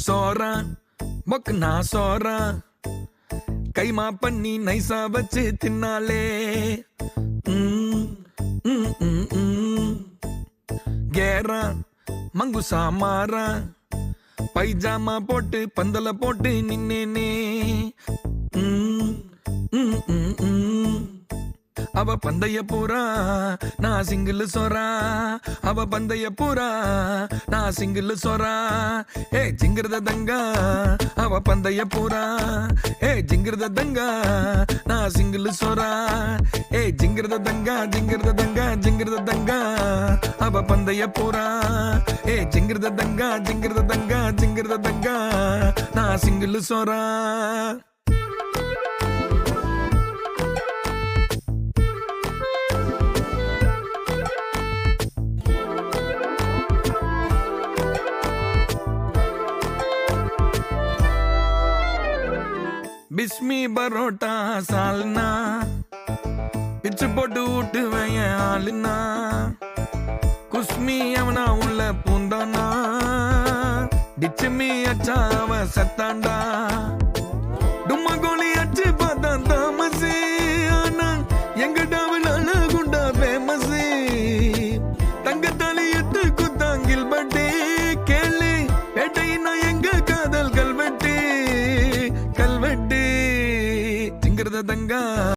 சோரா மொக்கனா சோரா கைமா பண்ணி நைசா வச்சு தின்னாலே கேரா மங்குசா மாறா பைஜாமா போட்டு பந்தல போட்டு நின்னேனே அவ பந்தய பூரா நான் சிங்கிள் சொரா அவ பந்தய பூரா நான் சிங்கிள் சொரா ஏ ஜிங்கிரத தங்கா அவ பந்தய பூரா ஏ ஜிங்கிரத தங்கா நான் சிங்கிள் சொரா ஏ ஜிங்கிரத தங்கா ஜிங்கிரத தங்கா ஜிங்கிரத தங்கா அவ பந்தய பூரா ஏ ஜிங்கிரத தங்கா ஜிங்கிரத தங்கா ஜிங்கிரத தங்கா நான் சிங்கிள் சொரா பிஸ்மி பரோட்டா சால்னா பிச்சு போட்டு ஊட்டுவேன் ஆளுனா குஸ்மி அவனா உள்ள பூந்தானா டிச்சுமி அச்சா அவ சத்தாண்டா